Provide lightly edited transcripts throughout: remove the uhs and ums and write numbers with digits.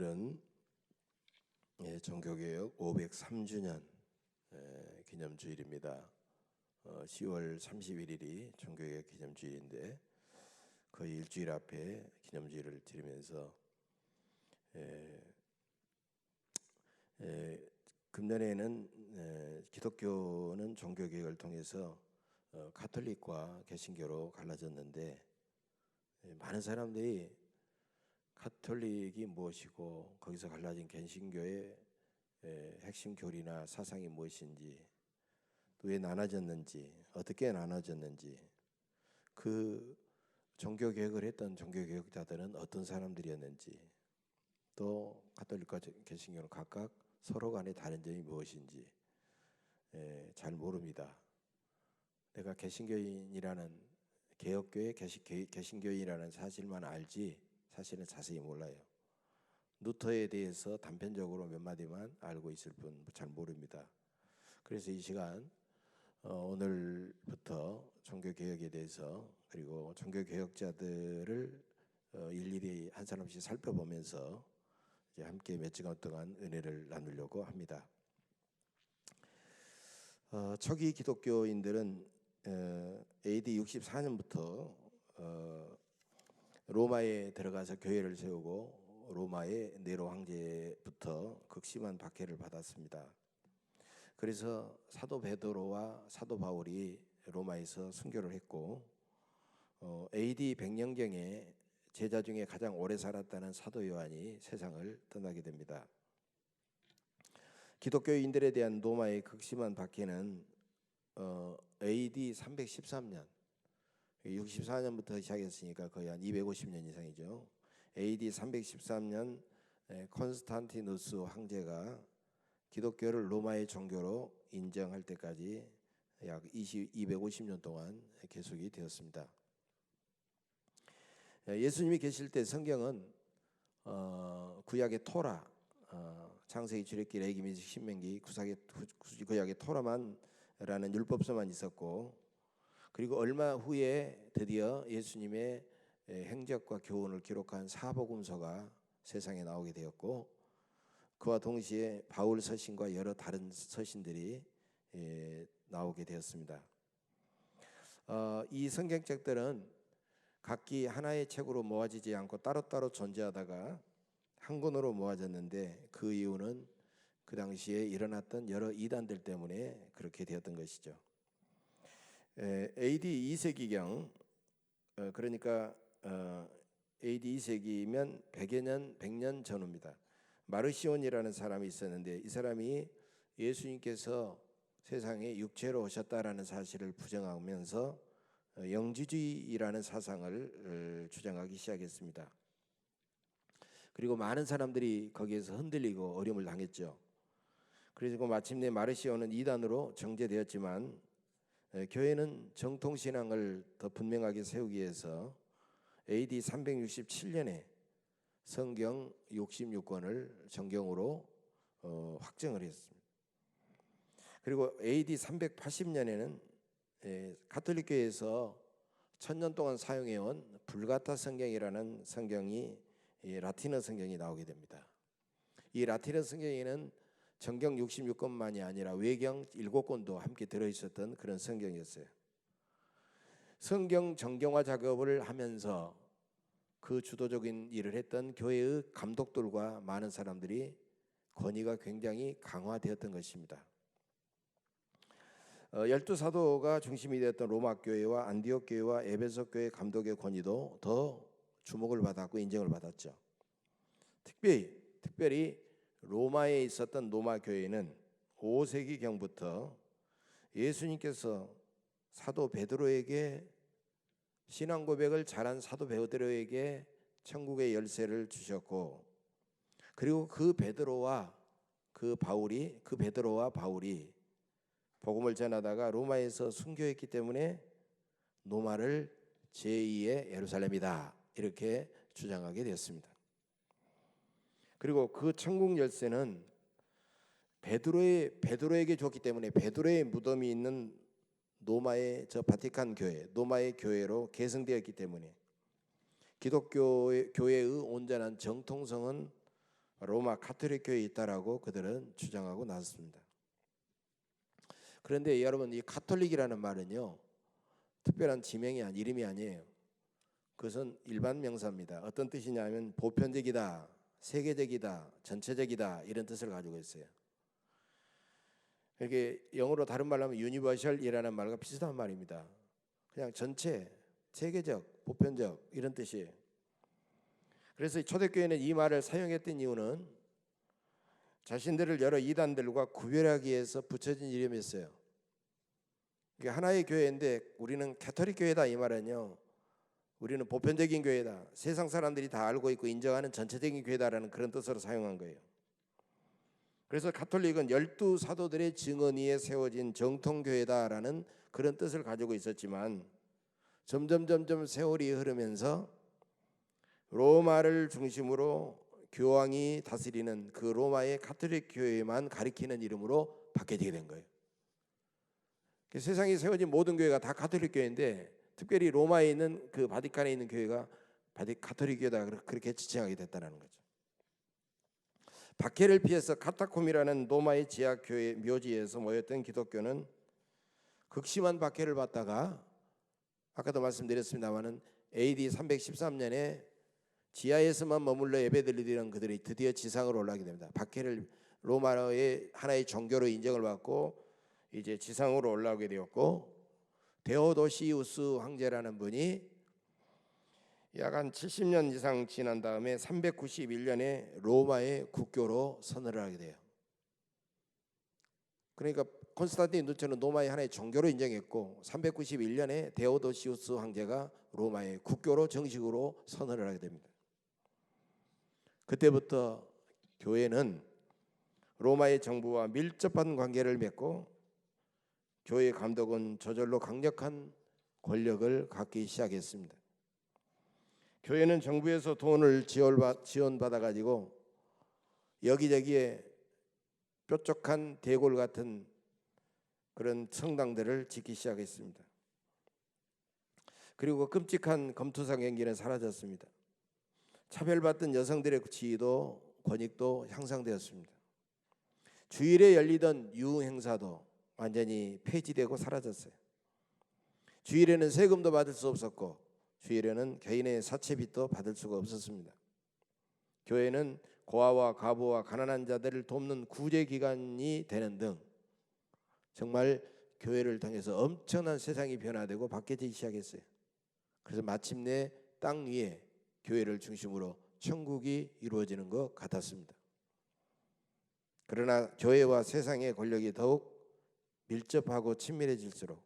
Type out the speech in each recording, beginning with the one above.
오늘은 종교개혁 503주년 기념주일입니다. 10월 31일이 종교개혁 기념주일인데 거의 일주일 앞에 기념주일을 드리면서 금년에는 기독교는 종교개혁을 통해서 가톨릭과 개신교로 갈라졌는데 많은 사람들이 가톨릭이 무엇이고 거기서 갈라진 개신교의 핵심 교리나 사상이 무엇인지, 또 왜 나눠졌는지, 어떻게 나눠졌는지, 그 종교개혁을 했던 종교개혁자들은 어떤 사람들이었는지, 또 가톨릭과 개신교는 각각 서로 간의 다른 점이 무엇인지 잘 모릅니다. 내가 개신교인이라는, 개혁교의 개신교인이라는 사실만 알지 사실은 자세히 몰라요. 루터에 대해서 단편적으로 몇 마디만 알고 있을 뿐 잘 모릅니다. 그래서 이 시간 오늘부터 종교개혁에 대해서, 그리고 종교개혁자들을 일일이 한 사람씩 살펴보면서 이제 함께 몇 시간 동안 은혜를 나누려고 합니다. 초기 기독교인들은 AD 64년부터 로마에 들어가서 교회를 세우고 로마의 네로 황제부터 극심한 박해를 받았습니다. 그래서 사도 베드로와 사도 바울이 로마에서 순교를 했고 AD 100년경에 제자 중에 가장 오래 살았다는 사도 요한이 세상을 떠나게 됩니다. 기독교인들에 대한 로마의 극심한 박해는 AD 313년 64년부터 시작했으니까 거의 한 250년 이상이죠. AD 313년 콘스탄티누스 황제가 기독교를 로마의 종교로 인정할 때까지 약 250년 동안 계속이 되었습니다. 예수님이 계실 때 성경은 구약의 토라, 창세기, 출애굽기, 레위기, 신명기, 구약의 토라만라는 율법서만 있었고, 그리고 얼마 후에 드디어 예수님의 행적과 교훈을 기록한 사복음서가 세상에 나오게 되었고, 그와 동시에 바울 서신과 여러 다른 서신들이 나오게 되었습니다. 이 성경책들은 각기 하나의 책으로 모아지지 않고 따로따로 존재하다가 한 권으로 모아졌는데, 그 이유는 그 당시에 일어났던 여러 이단들 때문에 그렇게 되었던 것이죠. AD 2세기경, 그러니까 AD 2세기면 100년 전후입니다. 마르시온이라는 사람이 있었는데, 이 사람이 예수님께서 세상에 육체로 오셨다라는 사실을 부정하면서 영지주의라는 사상을 주장하기 시작했습니다. 그리고 많은 사람들이 거기에서 흔들리고 어려움을 당했죠. 그리고 마침내 마르시온은 이단으로 정죄되었지만, 교회는 정통신앙을 더 분명하게 세우기 위해서 AD 367년에 성경 66권을 정경으로 확정을 했습니다. 그리고 AD 380년에는 가톨릭교회에서 1000년 동안 사용해온 불가타 성경이라는 성경이, 라틴어 성경이 나오게 됩니다. 이 라틴어 성경에는 정경 66권만이 아니라 외경 7권도 함께 들어있었던 그런 성경이었어요. 성경 정경화 작업을 하면서 그 주도적인 일을 했던 교회의 감독들과 많은 사람들이 권위가 굉장히 강화되었던 것입니다. 12사도가 중심이 되었던 로마 교회와 안디옥 교회와 에베소 교회 감독의 권위도 더 주목을 받았고 인정을 받았죠. 특별히 로마에 있었던 로마 교회는 5세기경부터 예수님께서 사도 베드로에게 신앙 고백을 잘한 사도 베드로에게 천국의 열쇠를 주셨고, 그리고 그 베드로와 바울이 복음을 전하다가 로마에서 순교했기 때문에 로마를 제2의 예루살렘이다, 이렇게 주장하게 되었습니다. 그리고 그 천국 열쇠는 베드로에게 줬기 때문에 베드로의 무덤이 있는 로마의 바티칸 교회, 로마의 교회로 계승되었기 때문에 기독교 교회의 온전한 정통성은 로마 가톨릭 교회에 있다라고 그들은 주장하고 나섰습니다. 그런데 여러분, 이 가톨릭이라는 말은요, 특별한 지명이 이름이 아니에요. 그것은 일반 명사입니다. 어떤 뜻이냐면 보편적이다, 세계적이다, 전체적이다, 이런 뜻을 가지고 있어요. 이렇게 영어로 다른 말로 하면 universal이라는 말과 비슷한 말입니다. 그냥 전체, 세계적, 보편적, 이런 뜻이에요. 그래서 초대교회는 이 말을 사용했던 이유는 자신들을 여러 이단들과 구별하기 위해서 붙여진 이름이었어요. 이게 하나의 교회인데 우리는 가톨릭 교회다, 이 말은요, 우리는 보편적인 교회다, 세상 사람들이 다 알고 있고 인정하는 전체적인 교회다라는 그런 뜻으로 사용한 거예요. 그래서 가톨릭은 12사도들의 증언 위에 세워진 정통교회다라는 그런 뜻을 가지고 있었지만, 점점 세월이 흐르면서 로마를 중심으로 교황이 다스리는 그 로마의 가톨릭 교회만 가리키는 이름으로 바뀌어지게 된 거예요. 세상에 세워진 모든 교회가 다 가톨릭 교회인데, 특별히 로마에 있는 그 바티칸에 있는 교회가 가톨릭 교회다, 그렇게 지칭하게 됐다는 거죠. 박해를 피해서 카타콤이라는 로마의 지하 교회 묘지에서 모였던 기독교는 극심한 박해를 받다가, 아까도 말씀드렸습니다마는 AD 313년에 지하에서만 머물러 예배드리던 그들이 드디어 지상으로 올라가게 됩니다. 박해를 로마의 하나의 종교로 인정을 받고 이제 지상으로 올라오게 되었고, 데오도시우스 황제라는 분이 약 한 70년 이상 지난 다음에 391년에 로마의 국교로 선언을 하게 돼요. 그러니까 콘스탄틴 누체는 로마의 하나의 종교로 인정했고, 391년에 데오도시우스 황제가 로마의 국교로 정식으로 선언을 하게 됩니다. 그때부터 교회는 로마의 정부와 밀접한 관계를 맺고, 교회 감독은 저절로 강력한 권력을 갖기 시작했습니다. 교회는 정부에서 돈을 지원받아 가지고 여기저기에 뾰족한 대골 같은 그런 성당들을 짓기 시작했습니다. 그리고 끔찍한 검투사 경기는 사라졌습니다. 차별받던 여성들의 지위도 권익도 향상되었습니다. 주일에 열리던 유흥행사도 완전히 폐지되고 사라졌어요. 주일에는 세금도 받을 수 없었고, 주일에는 개인의 사채빚도 받을 수가 없었습니다. 교회는 고아와 과부와 가난한 자들을 돕는 구제기관이 되는 등 정말 교회를 통해서 엄청난 세상이 변화되고 바뀌어지기 시작했어요. 그래서 마침내 땅 위에 교회를 중심으로 천국이 이루어지는 것 같았습니다. 그러나 교회와 세상의 권력이 더욱 밀접하고 친밀해질수록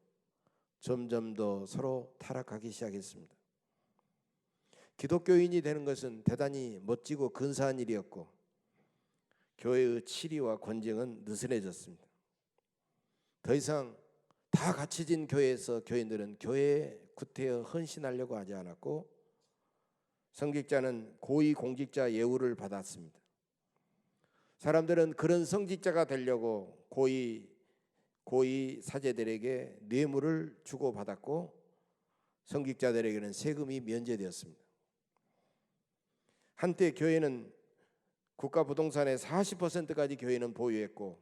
점점 더 서로 타락하기 시작했습니다. 기독교인이 되는 것은 대단히 멋지고 근사한 일이었고, 교회의 치리와 권징은 느슨해졌습니다. 더 이상 다 갖춰진 교회에서 교인들은 교회에 구태여 헌신하려고 하지 않았고, 성직자는 고위 공직자 예우를 받았습니다. 사람들은 그런 성직자가 되려고 고위 사제들에게 뇌물을 주고받았고, 성직자들에게는 세금이 면제되었습니다. 한때 교회는 국가 부동산의 40%까지 교회는 보유했고,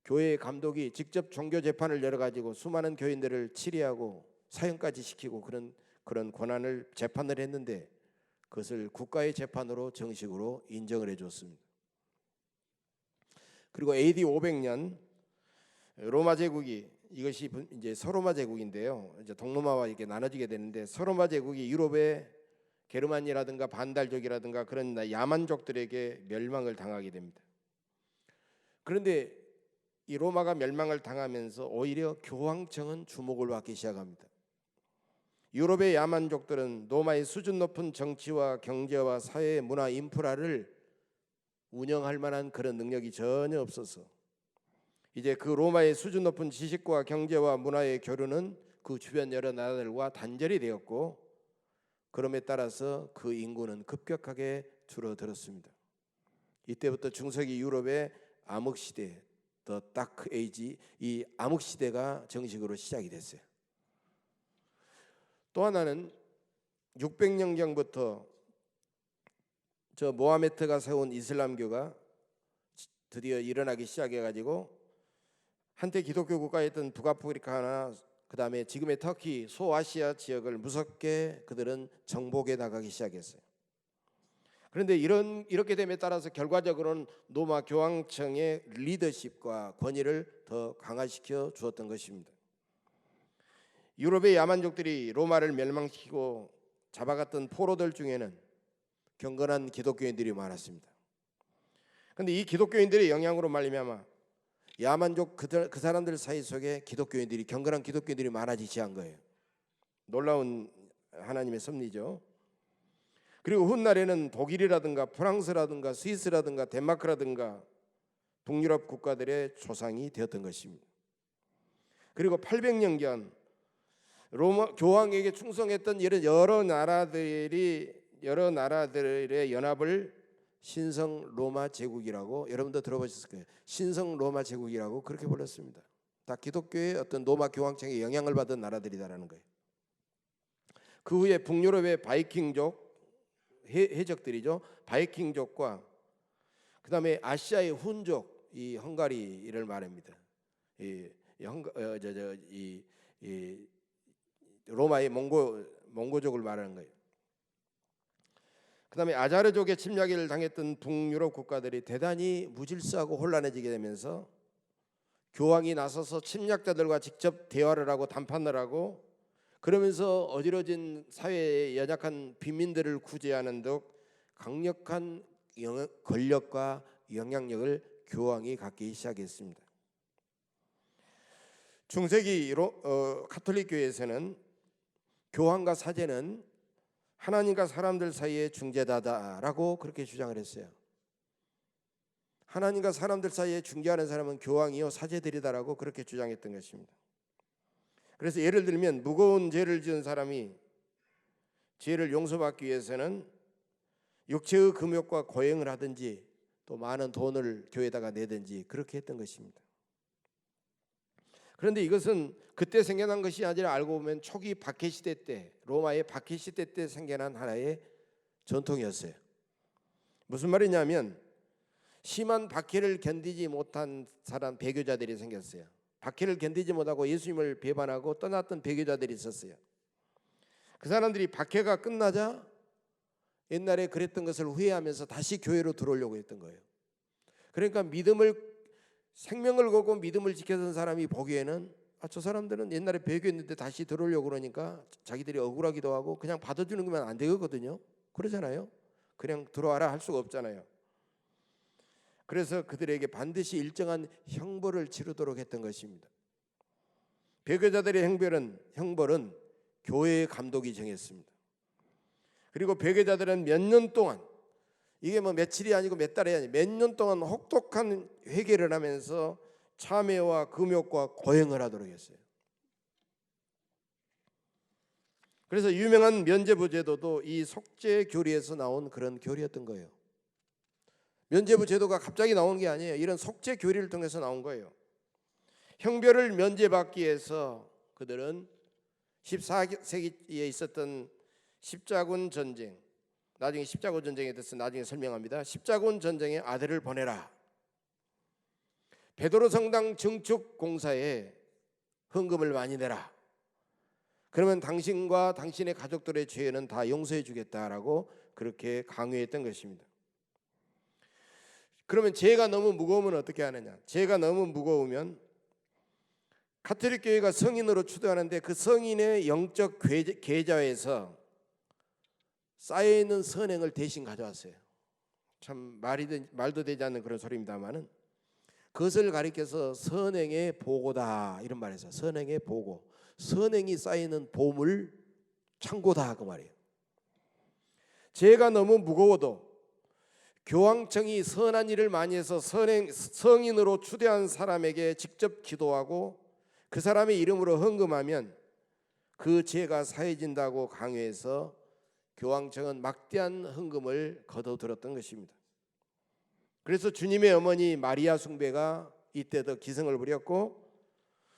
교회 감독이 직접 종교 재판을 열어가지고 수많은 교인들을 치리하고 사형까지 시키고 그런 권한을 재판을 했는데, 그것을 국가의 재판으로 정식으로 인정을 해줬습니다. 그리고 AD 500년 로마 제국이, 이것이 이제 서로마 제국인데요, 이제 동로마와 이렇게 나눠지게 되는데, 서로마 제국이 유럽의 게르만이라든가 반달족이라든가 그런 야만족들에게 멸망을 당하게 됩니다. 그런데 이 로마가 멸망을 당하면서 오히려 교황청은 주목을 받기 시작합니다. 유럽의 야만족들은 로마의 수준 높은 정치와 경제와 사회, 문화, 인프라를 운영할 만한 그런 능력이 전혀 없어서 이제 그 로마의 수준 높은 지식과 경제와 문화의 교류는 그 주변 여러 나라들과 단절이 되었고, 그럼에 따라서 그 인구는 급격하게 줄어들었습니다. 이때부터 중세기 유럽의 암흑시대, 더 다크 에이지, 이 암흑시대가 정식으로 시작이 됐어요. 또 하나는 600년경부터 저 모하메트가 세운 이슬람교가 드디어 일어나기 시작해가지고 한때 기독교 국가였던 북아프리카나 그다음에 지금의 터키, 소아시아 지역을 무섭게 그들은 정복해 나가기 시작했어요. 그런데 이렇게 됨에 따라서 결과적으로는 로마 교황청의 리더십과 권위를 더 강화시켜 주었던 것입니다. 유럽의 야만족들이 로마를 멸망시키고 잡아갔던 포로들 중에는 경건한 기독교인들이 많았습니다. 그런데 이 기독교인들의 영향으로 말미암아 야만족 그 사람들 사이 속에 경건한 기독교인들이 많아지지 않은 거예요. 놀라운 하나님의 섭리죠. 그리고 훗날에는 독일이라든가 프랑스라든가 스위스라든가 덴마크라든가 동유럽 국가들의 조상이 되었던 것입니다. 그리고 800년경 로마 교황에게 충성했던 여러 나라들의 연합을 신성 로마 제국이라고, 여러분도 들어보셨을 거예요. 신성 로마 제국이라고 그렇게 불렀습니다. 다 기독교의 어떤 로마 교황청의 영향을 받은 나라들이다라는 거예요. 그 후에 북유럽의 바이킹족 해적들이죠. 바이킹족과 그다음에 아시아의 훈족, 이 헝가리를 말합니다. 로마의 몽고족을 말하는 거예요. 그다음에 아자르족의 침략을 당했던 북유럽 국가들이 대단히 무질서하고 혼란해지게 되면서 교황이 나서서 침략자들과 직접 대화를 하고 담판을 하고, 그러면서 어지러진 사회의 연약한 빈민들을 구제하는 등 강력한 권력과 영향력을 교황이 갖기 시작했습니다. 중세기 가톨릭 교회에서는 교황과 사제는 하나님과 사람들 사이의 중재자다라고 그렇게 주장을 했어요. 하나님과 사람들 사이에 중재하는 사람은 교황이요 사제들이다라고 그렇게 주장했던 것입니다. 그래서 예를 들면 무거운 죄를 지은 사람이 죄를 용서받기 위해서는 육체의 금욕과 고행을 하든지 또 많은 돈을 교회에다가 내든지 그렇게 했던 것입니다. 그런데 이것은 그때 생겨난 것이 아니라 알고 보면 초기 박해시대 때, 로마의 박해시대 때 생겨난 하나의 전통이었어요. 무슨 말이냐면 심한 박해를 견디지 못한 사람, 배교자들이 생겼어요. 박해를 견디지 못하고 예수님을 배반하고 떠났던 배교자들이 있었어요. 그 사람들이 박해가 끝나자 옛날에 그랬던 것을 후회하면서 다시 교회로 들어오려고 했던 거예요. 그러니까 생명을 걸고 믿음을 지켰던 사람이 보기에는 저 사람들은 옛날에 배교했는데 다시 들어오려고 그러니까 자기들이 억울하기도 하고 그냥 받아주는 것만 안 되거든요. 그러잖아요. 그냥 들어와라 할 수가 없잖아요. 그래서 그들에게 반드시 일정한 형벌을 치르도록 했던 것입니다. 배교자들의 형벌은 교회의 감독이 정했습니다. 그리고 배교자들은 몇 년 동안, 이게 뭐 며칠이 아니고 몇 달이 아니고 몇 년 동안 혹독한 회개를 하면서 참회와 금욕과 고행을 하도록 했어요. 그래서 유명한 면죄부 제도도 이 속죄 교리에서 나온 그런 교리였던 거예요. 면죄부 제도가 갑자기 나온 게 아니에요. 이런 속죄 교리를 통해서 나온 거예요. 형벌을 면제받기 위해서 그들은 14세기에 있었던 십자군 전쟁, 나중에 십자군 전쟁에 대해서 나중에 설명합니다. 십자군 전쟁에 아들을 보내라. 베드로 성당 증축 공사에 헌금을 많이 내라. 그러면 당신과 당신의 가족들의 죄는 다 용서해 주겠다라고 그렇게 강요했던 것입니다. 그러면 죄가 너무 무거우면 어떻게 하느냐? 죄가 너무 무거우면 가톨릭 교회가 성인으로 추도하는데 그 성인의 영적 계좌에서 쌓여있는 선행을 대신 가져왔어요. 참 말도 되지 않는 그런 소리입니다만은 그것을 가리켜서 선행의 보고다 이런 말에서 선행의 보고, 선행이 쌓이는 보물 창고다 그 말이에요. 죄가 너무 무거워도 교황청이 선한 일을 많이 해서 성인으로 추대한 사람에게 직접 기도하고 그 사람의 이름으로 헌금하면 그 죄가 사해진다고 강요해서 교황청은 막대한 헌금을 거둬들었던 것입니다. 그래서 주님의 어머니 마리아 숭배가 이때도 기승을 부렸고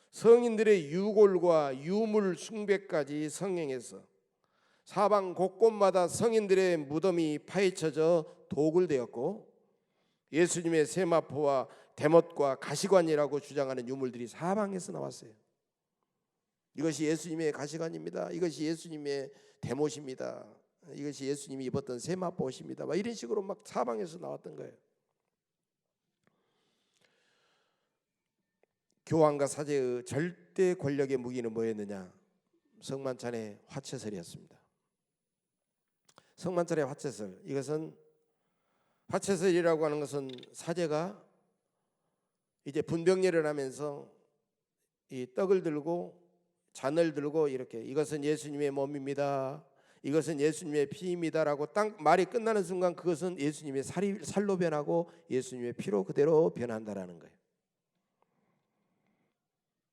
성인들의 유골과 유물 숭배까지 성행해서 사방 곳곳마다 성인들의 무덤이 파헤쳐져 도굴되었고 예수님의 세마포와 대못과 가시관이라고 주장하는 유물들이 사방에서 나왔어요. 이것이 예수님의 가시관입니다. 이것이 예수님의 대못입니다. 이것이 예수님이 입었던 세마포입니다. 막 이런 식으로 막 사방에서 나왔던 거예요. 교황과 사제의 절대 권력의 무기는 뭐였느냐? 성만찬의 화채설이었습니다. 성만찬의 화채설, 이것은 화채설이라고 하는 것은 사제가 이제 분병례를 하면서 이 떡을 들고 잔을 들고 이렇게 이것은 예수님의 몸입니다, 이것은 예수님의 피입니다라고 딱 말이 끝나는 순간 그것은 예수님의 살로 변하고 예수님의 피로 그대로 변한다라는 거예요.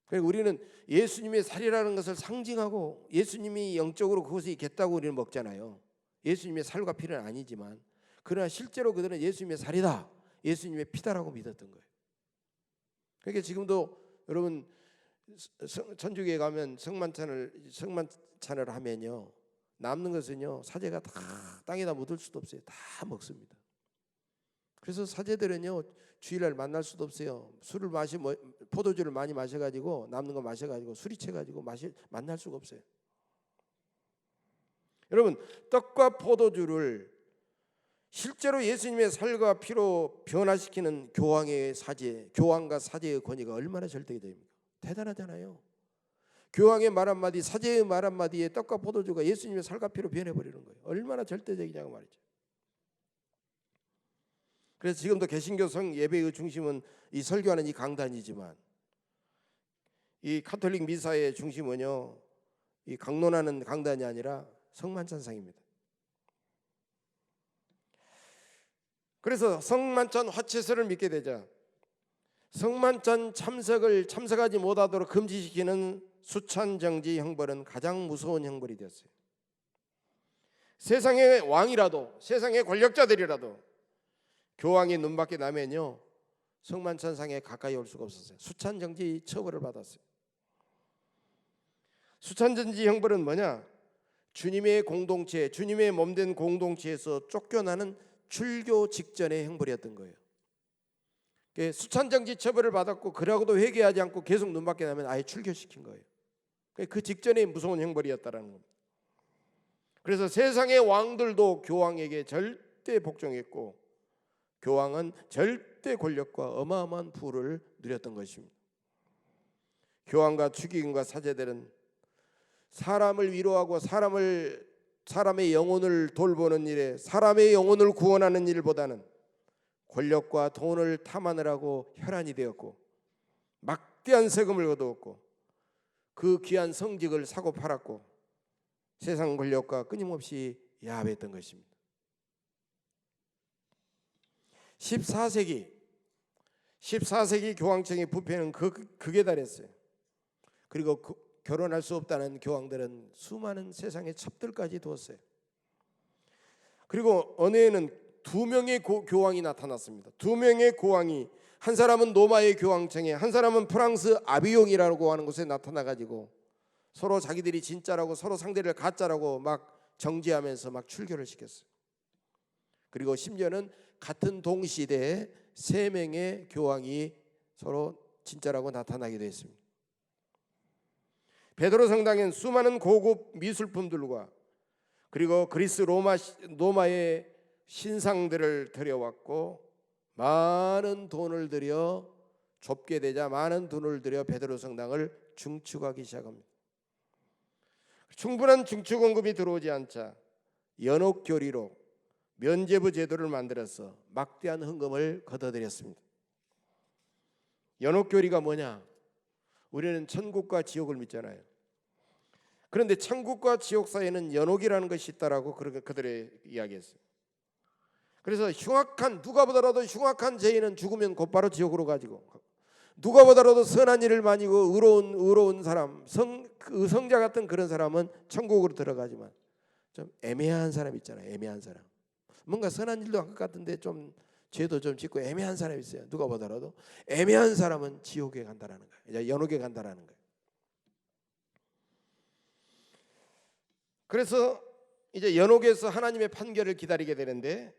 그러니까 우리는 예수님의 살이라는 것을 상징하고 예수님이 영적으로 그것이 있겠다고 우리는 먹잖아요. 예수님의 살과 피는 아니지만 그러나 실제로 그들은 예수님의 살이다, 예수님의 피다라고 믿었던 거예요. 그러니까 지금도 여러분 천주교에 가면 성만찬을 하면요, 남는 것은요 사제가 다 땅에다 묻을 수도 없어요. 다 먹습니다. 그래서 사제들은요 주일날 만날 수도 없어요. 술을 포도주를 많이 마셔가지고 남는 거 마셔가지고 술이 채가지고 만날 수가 없어요. 여러분, 떡과 포도주를 실제로 예수님의 살과 피로 변화시키는 교황과 사제의 권위가 얼마나 절대적입니까? 대단하잖아요. 교황의 말 한마디, 사제의 말 한마디에 떡과 포도주가 예수님의 살과 피로 변해버리는 거예요. 얼마나 절대적이냐고 말이죠. 그래서 지금도 개신교 성 예배의 중심은 이 설교하는 이 강단이지만 이 카톨릭 미사의 중심은요 이 강론하는 강단이 아니라 성만찬상입니다. 그래서 성만찬 화채설을 믿게 되자 성만찬 참석하지 못하도록 금지시키는 수찬정지 형벌은 가장 무서운 형벌이 되었어요. 세상의 왕이라도 세상의 권력자들이라도 교황이 눈밖에 나면요 성만찬상에 가까이 올 수가 없었어요. 수찬정지 처벌을 받았어요. 수찬정지 형벌은 뭐냐? 주님의 공동체, 주님의 몸된 공동체에서 쫓겨나는 출교 직전의 형벌이었던 거예요. 수찬정지 처벌을 받았고 그러고도 회개하지 않고 계속 눈밖에 나면 아예 출교시킨 거예요. 그 직전에 무서운 형벌이었다라는 겁니다. 그래서 세상의 왕들도 교황에게 절대 복종했고 교황은 절대 권력과 어마어마한 부를 누렸던 것입니다. 교황과 추기경과 사제들은 사람을 위로하고 사람의 영혼을 돌보는 일에 사람의 영혼을 구원하는 일보다는 권력과 돈을 탐하느라고 혈안이 되었고 막대한 세금을 거두었고 그 귀한 성직을 사고 팔았고 세상 권력과 끊임없이 야합했던 것입니다. 14세기 교황청의 부패는 극에 달했어요. 그리고 결혼할 수 없다는 교황들은 수많은 세상의 첩들까지 두었어요. 그리고 어느 해는 2명의 교황이 나타났습니다. 2명의 교황이, 한 사람은 로마의 교황청에, 한 사람은 프랑스 아비용이라고 하는 곳에 나타나가지고 서로 자기들이 진짜라고 서로 상대를 가짜라고 막 정죄하면서 막 출교를 시켰어요. 그리고 심지어는 같은 동시대에 3명의 교황이 서로 진짜라고 나타나기도 했습니다. 베드로 성당엔 수많은 고급 미술품들과 그리고 그리스 로마의 신상들을 들여왔고 많은 돈을 들여 좁게 되자 많은 돈을 들여 베드로 성당을 증축하기 시작합니다. 충분한 증축 원금이 들어오지 않자 연옥교리로 면죄부 제도를 만들어서 막대한 헌금을 걷어들였습니다. 연옥교리가 뭐냐? 우리는 천국과 지옥을 믿잖아요. 그런데 천국과 지옥 사이에는 연옥이라는 것이 있다라고 그들이 이야기했어요. 그래서 누가 보더라도 흉악한 죄인은 죽으면 곧바로 지옥으로 가지고, 누가 보더라도 선한 일을 많이 하고 의로운 사람, 성자 같은 그런 사람은 천국으로 들어가지만 좀 애매한 사람 있잖아요. 애매한 사람, 뭔가 선한 일도 한 것 같은데 좀 죄도 좀 짓고 애매한 사람이 있어요. 누가 보더라도 애매한 사람은 지옥에 간다라는 거예요. 연옥에 간다라는 거예요. 그래서 이제 연옥에서 하나님의 판결을 기다리게 되는데,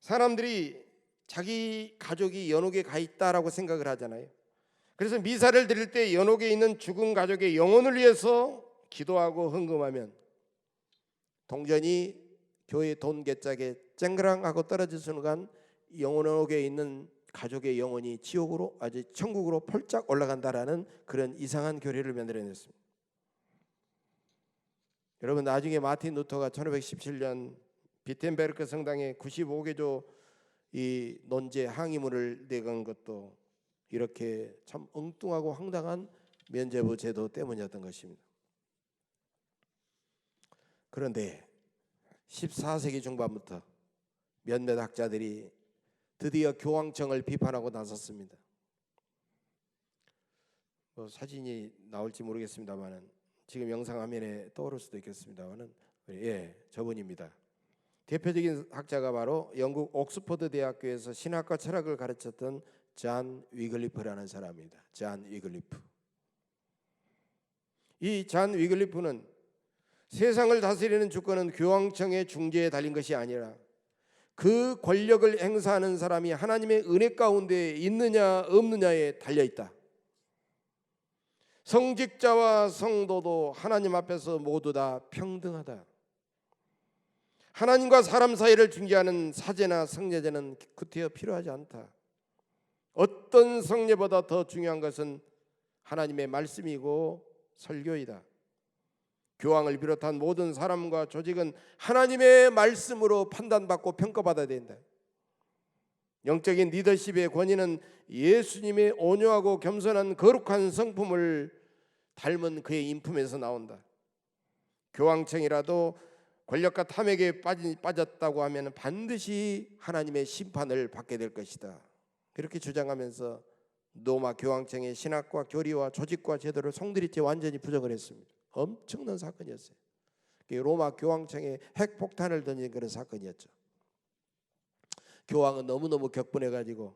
사람들이 자기 가족이 연옥에 가 있다라고 생각을 하잖아요. 그래서 미사를 드릴 때 연옥에 있는 죽은 가족의 영혼을 위해서 기도하고 헌금하면 동전이 교회 돈 개짝에 쨍그랑하고 떨어질 순간 연옥에 있는 가족의 영혼이 지옥으로, 아주 천국으로 펄짝 올라간다라는 그런 이상한 교리를 만들어냈습니다. 여러분, 나중에 마틴 루터가 1517년 비텐베르크 성당에 95개조 이 논제 항의문을 내건 것도 이렇게 참 엉뚱하고 황당한 면죄부 제도 때문이었던 것입니다. 그런데 14세기 중반부터 몇몇 학자들이 드디어 교황청을 비판하고 나섰습니다. 사진이 나올지 모르겠습니다만은 지금 영상 화면에 떠오를 수도 있겠습니다만은, 저분입니다. 대표적인 학자가 바로 영국 옥스퍼드 대학교에서 신학과 철학을 가르쳤던 잔 위글리프라는 사람입니다. 잔 위글리프. 이 잔 위글리프는 세상을 다스리는 주권은 교황청의 중재에 달린 것이 아니라 그 권력을 행사하는 사람이 하나님의 은혜 가운데 있느냐 없느냐에 달려 있다. 성직자와 성도도 하나님 앞에서 모두 다 평등하다. 하나님과 사람 사이를 중재하는 사제나 성례제는 구태여 필요하지 않다. 어떤 성례보다 더 중요한 것은 하나님의 말씀이고 설교이다. 교황을 비롯한 모든 사람과 조직은 하나님의 말씀으로 판단받고 평가받아야 된다. 영적인 리더십의 권위는 예수님의 온유하고 겸손한 거룩한 성품을 닮은 그의 인품에서 나온다. 교황청이라도 권력과 탐욕에 빠졌다고 하면 반드시 하나님의 심판을 받게 될 것이다. 그렇게 주장하면서 로마 교황청의 신학과 교리와 조직과 제도를 송두리째 완전히 부정을 했습니다. 엄청난 사건이었어요. 로마 교황청에 핵폭탄을 던진 그런 사건이었죠. 교황은 너무너무 격분해가지고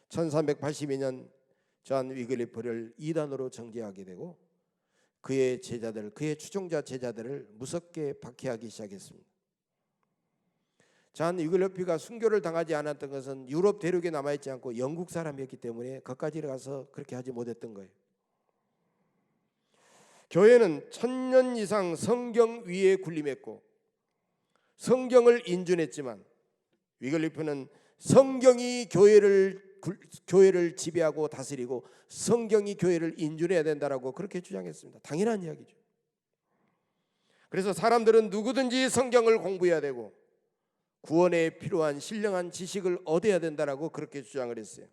1382년 잔 위글리프를 이단으로 정죄하게 되고 그의 제자들, 그의 추종자 제자들을 무섭게 박해하기 시작했습니다. 잔 위글리프가 순교를 당하지 않았던 것은 유럽 대륙에 남아있지 않고 영국 사람이었기 때문에 거기까지 가서 그렇게 하지 못했던 거예요. 교회는 1000년 이상 성경 위에 군림했고 성경을 인준했지만 위글리프는 성경이 교회를 지배하고 다스리고 성경이 교회를 인준해야 된다라고 그렇게 주장했습니다. 당연한 이야기죠. 그래서 사람들은 누구든지 성경을 공부해야 되고 구원에 필요한 신령한 지식을 얻어야 된다라고 그렇게 주장을 했어요.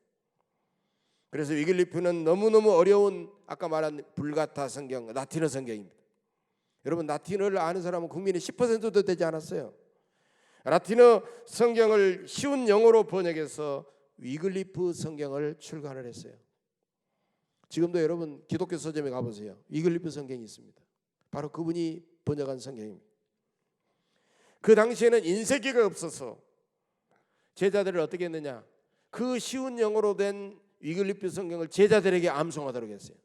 그래서 위글리프는 너무너무 어려운 아까 말한 불가타 성경, 라틴어 성경입니다. 여러분, 라틴어를 아는 사람은 국민의 10%도 되지 않았어요. 라틴어 성경을 쉬운 영어로 번역해서 위글리프 성경을 출간을 했어요. 지금도 여러분 기독교 서점에 가보세요. 위글리프 성경이 있습니다. 바로 그분이 번역한 성경입니다. 그 당시에는 인쇄기가 없어서 제자들을 어떻게 했느냐, 그 쉬운 영어로 된 위글리프 성경을 제자들에게 암송하도록 했어요.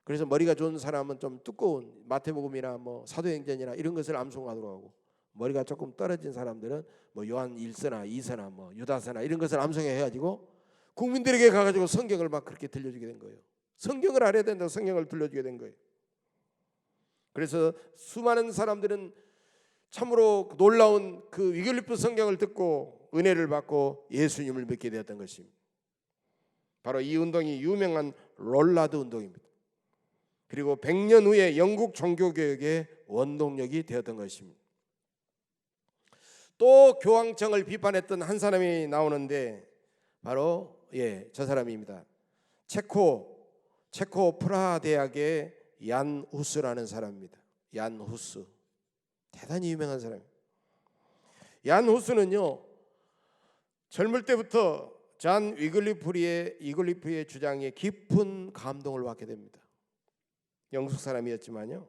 그래서 머리가 좋은 사람은 좀 두꺼운 마태복음이나 사도행전이나 이런 것을 암송하도록 하고, 머리가 조금 떨어진 사람들은 요한 1서나 2서나 유다서나 이런 것을 암송해가지고 국민들에게 가가지고 성경을 막 그렇게 들려주게 된 거예요. 성경을 알아야 된다고 성경을 들려주게 된 거예요. 그래서 수많은 사람들은 참으로 놀라운 그 위글리프 성경을 듣고 은혜를 받고 예수님을 믿게 되었던 것입니다. 바로 이 운동이 유명한 롤라드 운동입니다. 그리고 100년 후에 영국 종교개혁의 원동력이 되었던 것입니다. 또 교황청을 비판했던 한 사람이 나오는데 바로 저 사람입니다. 체코 프라하 대학의 얀 후스라는 사람입니다. 얀 후스, 대단히 유명한 사람입니다. 얀 후스는요, 젊을 때부터 잔 위글리프의 주장에 깊은 감동을 받게 됩니다. 영국 사람이었지만요.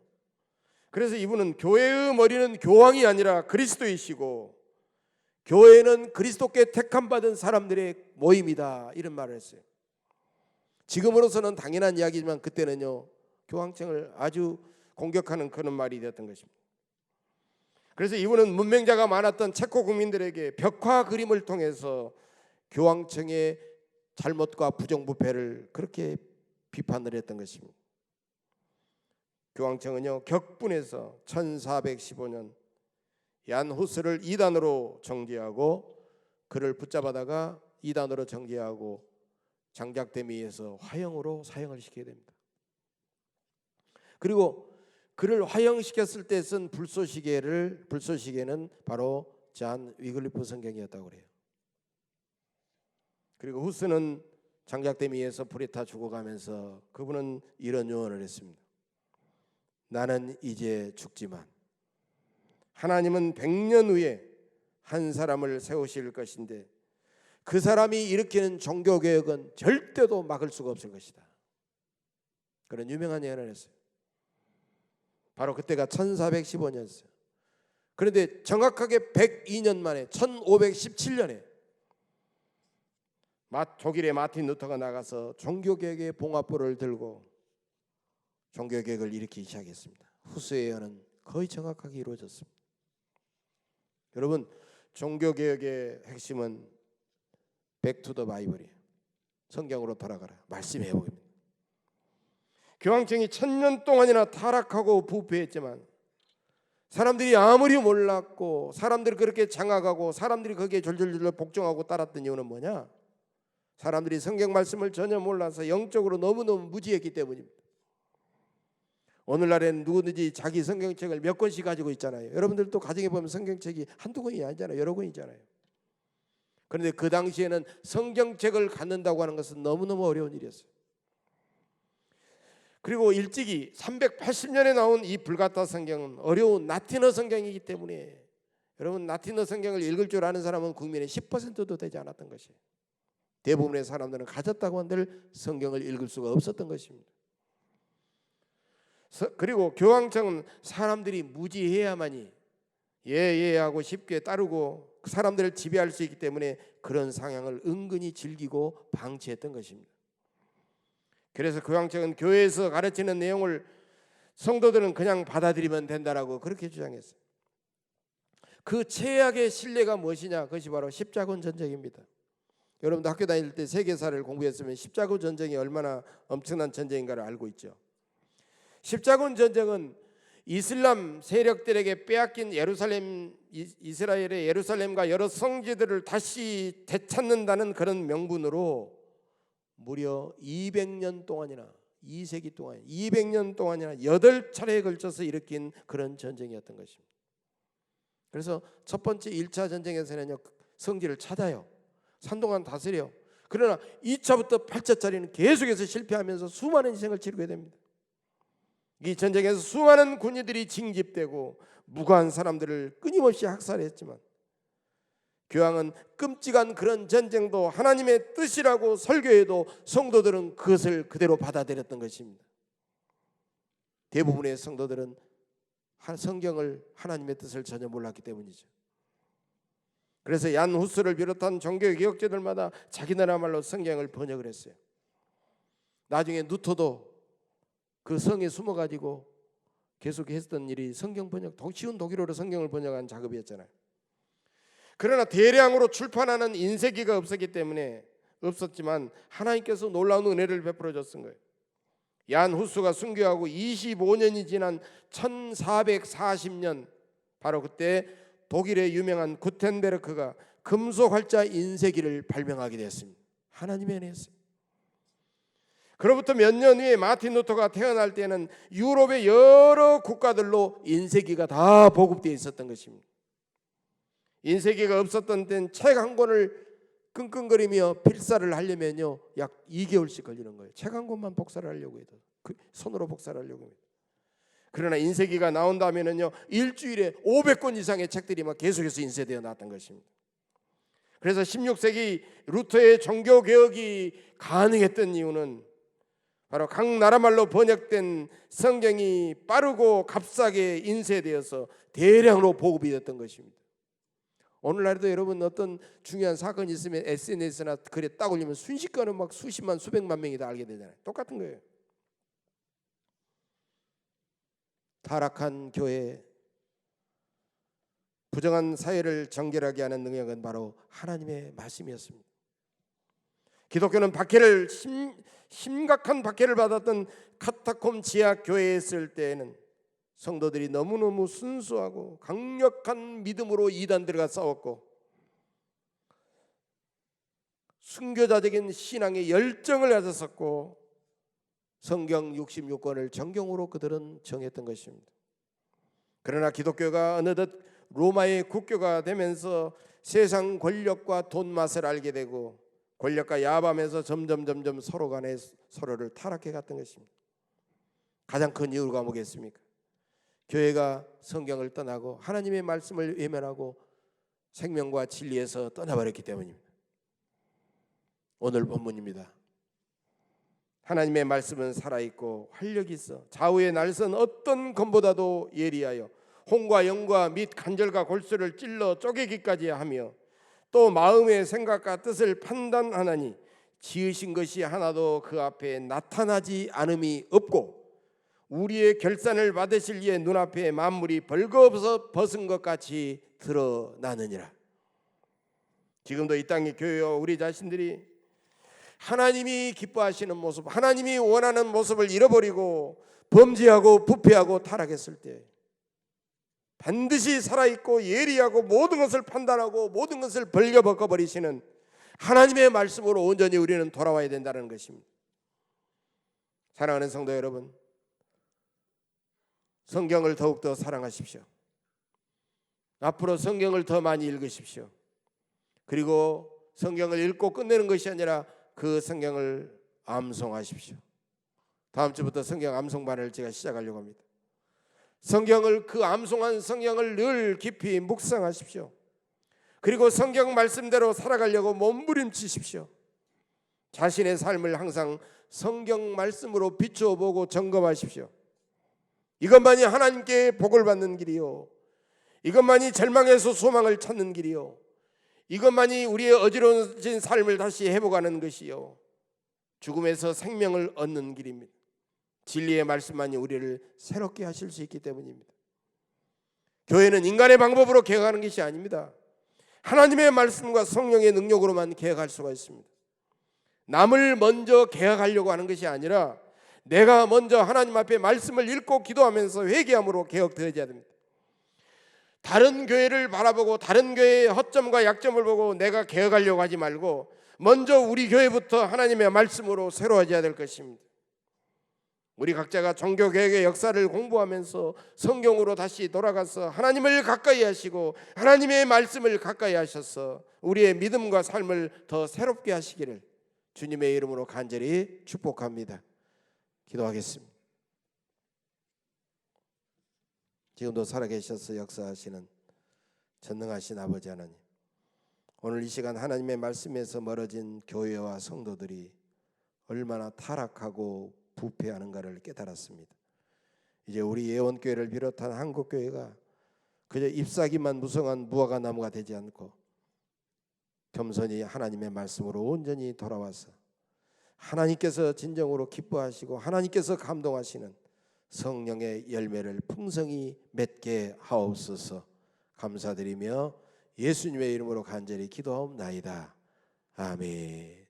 그래서 이분은 교회의 머리는 교황이 아니라 그리스도이시고 교회는 그리스도께 택함받은 사람들의 모임이다, 이런 말을 했어요. 지금으로서는 당연한 이야기지만 그때는요, 교황청을 아주 공격하는 그런 말이 되었던 것입니다. 그래서 이분은 문맹자가 많았던 체코 국민들에게 벽화 그림을 통해서 교황청의 잘못과 부정부패를 그렇게 비판을 했던 것입니다. 교황청은요 격분해서 1415년 얀 후스를 이단으로 정죄하고 그를 붙잡아다가 이단으로 정죄하고 장작대미에서 화형으로 사형을 시키게 됩니다. 그리고 그를 화형시켰을 때 쓴 불쏘시개는 바로 잔 위클리프 성경이었다고 그래요. 그리고 후스는 장작대미에서 불에 타 죽어가면서 그분은 이런 유언을 했습니다. 나는 이제 죽지만 하나님은 100년 후에 한 사람을 세우실 것인데 그 사람이 일으키는 종교개혁은 절대도 막을 수가 없을 것이다. 그런 유명한 예언을 했어요. 바로 그때가 1415년이었어요. 그런데 정확하게 102년 만에 1517년에 독일의 마틴 루터가 나가서 종교개혁의 봉합부를 들고 종교개혁을 일으키기 시작했습니다. 후스의 예언은 거의 정확하게 이루어졌습니다. 여러분, 종교개혁의 핵심은 Back to the Bible이에요. 성경으로 돌아가라. 말씀 회복입니다. 교황청이 1000년 동안이나 타락하고 부패했지만 사람들이 아무리 몰랐고 사람들이 그렇게 장악하고 사람들이 거기에 졸졸졸 복종하고 따랐던 이유는 뭐냐? 사람들이 성경 말씀을 전혀 몰라서 영적으로 너무너무 무지했기 때문입니다. 오늘날에는 누구든지 자기 성경책을 몇 권씩 가지고 있잖아요. 여러분들도 가정에 보면 성경책이 한두 권이 아니잖아요. 여러 권이잖아요. 그런데 그 당시에는 성경책을 갖는다고 하는 것은 너무너무 어려운 일이었어요. 그리고 일찍이 380년에 나온 이 불가타 성경은 어려운 라틴어 성경이기 때문에 여러분 라틴어 성경을 읽을 줄 아는 사람은 국민의 10%도 되지 않았던 것이에요. 대부분의 사람들은 가졌다고 한들 성경을 읽을 수가 없었던 것입니다. 그리고 교황청은 사람들이 무지해야만이 예하고 쉽게 따르고 사람들을 지배할 수 있기 때문에 그런 상향을 은근히 즐기고 방치했던 것입니다. 그래서 교황청은 교회에서 가르치는 내용을 성도들은 그냥 받아들이면 된다라고 그렇게 주장했어요. 그 최악의 신뢰가 무엇이냐? 그것이 바로 십자군 전쟁입니다. 여러분도 학교 다닐 때 세계사를 공부했으면 십자군 전쟁이 얼마나 엄청난 전쟁인가를 알고 있죠. 십자군 전쟁은 이슬람 세력들에게 빼앗긴 이스라엘의 예루살렘과 여러 성지들을 다시 되찾는다는 그런 명분으로 무려 200년 동안이나 2세기 동안 200년 동안이나 8차례에 걸쳐서 일으킨 그런 전쟁이었던 것입니다. 그래서 첫 번째 1차 전쟁에서는요 성지를 찾아요. 산동안 다스려요. 그러나 2차부터 8차짜리는 계속해서 실패하면서 수많은 희생을 치르게 됩니다. 이 전쟁에서 수많은 군인들이 징집되고 무고한 사람들을 끊임없이 학살했지만 교황은 끔찍한 그런 전쟁도 하나님의 뜻이라고 설교해도 성도들은 그것을 그대로 받아들였던 것입니다. 대부분의 성도들은 성경을 하나님의 뜻을 전혀 몰랐기 때문이죠. 그래서 얀 후스를 비롯한 종교개혁자들마다 자기 나라 말로 성경을 번역을 했어요. 나중에 누터도 그 성에 숨어가지고 계속 했던 일이 성경 번역, 쉬운 독일어로 성경을 번역한 작업이었잖아요. 그러나 대량으로 출판하는 인쇄기가 없었지만 하나님께서 놀라운 은혜를 베풀어 줬은 거예요. 얀 후스가 순교하고 25년이 지난 1440년 바로 그때 독일의 유명한 구텐베르크가 금속 활자 인쇄기를 발명하게 되었습니다. 하나님의 은혜였어요. 그로부터 몇 년 후에 마틴 루터가 태어날 때는 유럽의 여러 국가들로 인쇄기가 다 보급되어 있었던 것입니다. 인쇄기가 없었던 때는 책 한 권을 끙끙거리며 필사를 하려면요 약 2개월씩 걸리는 거예요. 책 한 권만 복사를 하려고 해도 손으로 복사를 하려고 해도. 그러나 인쇄기가 나온다면은요 일주일에 500권 이상의 책들이 막 계속해서 인쇄되어 나왔던 것입니다. 그래서 16세기 루터의 종교 개혁이 가능했던 이유는 바로 각 나라 말로 번역된 성경이 빠르고 값싸게 인쇄되어서 대량으로 보급이 됐던 것입니다. 오늘날에도 여러분 어떤 중요한 사건이 있으면 SNS나 글에 딱 올리면 순식간에 막 수십만 수백만 명이 다 알게 되잖아요. 똑같은 거예요. 타락한 교회, 부정한 사회를 정결하게 하는 능력은 바로 하나님의 말씀이었습니다. 기독교는 박해를 심각한 박해를 받았던 카타콤 지하 교회에 있을 때에는 성도들이 너무너무 순수하고 강력한 믿음으로 이단들과 싸웠고 순교자적인 신앙의 열정을 가졌었고 성경 66권을 정경으로 그들은 정했던 것입니다. 그러나 기독교가 어느덧 로마의 국교가 되면서 세상 권력과 돈 맛을 알게 되고 권력과 야밤에서 점점 서로 간에 서로를 타락해 갔던 것입니다. 가장 큰 이유가 뭐겠습니까? 교회가 성경을 떠나고 하나님의 말씀을 외면하고 생명과 진리에서 떠나버렸기 때문입니다. 오늘 본문입니다. 하나님의 말씀은 살아있고 활력이 있어 좌우의 날선 어떤 검보다도 예리하여 홍과 영과 및 관절과 골수를 찔러 쪼개기까지 하며 또 마음의 생각과 뜻을 판단하나니 지으신 것이 하나도 그 앞에 나타나지 않음이 없고 우리의 결산을 받으실 이의 눈앞에 만물이 벌거벗어 벗은 것 같이 드러나느니라. 지금도 이 땅의 교회와 우리 자신들이 하나님이 기뻐하시는 모습, 하나님이 원하는 모습을 잃어버리고 범죄하고 부패하고 타락했을 때 반드시 살아있고 예리하고 모든 것을 판단하고 모든 것을 벌거벗어버리시는 하나님의 말씀으로 온전히 우리는 돌아와야 된다는 것입니다. 사랑하는 성도 여러분, 성경을 더욱더 사랑하십시오. 앞으로 성경을 더 많이 읽으십시오. 그리고 성경을 읽고 끝내는 것이 아니라 그 성경을 암송하십시오. 다음 주부터 성경 암송반을 제가 시작하려고 합니다. 성경을 그 암송한 성경을 늘 깊이 묵상하십시오. 그리고 성경 말씀대로 살아가려고 몸부림치십시오. 자신의 삶을 항상 성경 말씀으로 비추어 보고 점검하십시오. 이것만이 하나님께 복을 받는 길이요, 이것만이 절망에서 소망을 찾는 길이요, 이것만이 우리의 어지러워진 삶을 다시 회복하는 것이요, 죽음에서 생명을 얻는 길입니다. 진리의 말씀만이 우리를 새롭게 하실 수 있기 때문입니다. 교회는 인간의 방법으로 개혁하는 것이 아닙니다. 하나님의 말씀과 성령의 능력으로만 개혁할 수가 있습니다. 남을 먼저 개혁하려고 하는 것이 아니라 내가 먼저 하나님 앞에 말씀을 읽고 기도하면서 회개함으로 개혁되어야 됩니다. 다른 교회를 바라보고 다른 교회의 허점과 약점을 보고 내가 개혁하려고 하지 말고 먼저 우리 교회부터 하나님의 말씀으로 새로워져야 될 것입니다. 우리 각자가 종교개혁의 역사를 공부하면서 성경으로 다시 돌아가서 하나님을 가까이 하시고 하나님의 말씀을 가까이 하셔서 우리의 믿음과 삶을 더 새롭게 하시기를 주님의 이름으로 간절히 축복합니다. 기도하겠습니다. 지금도 살아계셔서 역사하시는 전능하신 아버지 하나님, 오늘 이 시간 하나님의 말씀에서 멀어진 교회와 성도들이 얼마나 타락하고 부패하는가를 깨달았습니다. 이제 우리 예원교회를 비롯한 한국교회가 그저 잎사귀만 무성한 무화과 나무가 되지 않고 겸손히 하나님의 말씀으로 온전히 돌아와서 하나님께서 진정으로 기뻐하시고 하나님께서 감동하시는 성령의 열매를 풍성히 맺게 하옵소서. 감사드리며 예수님의 이름으로 간절히 기도하옵나이다. 아멘.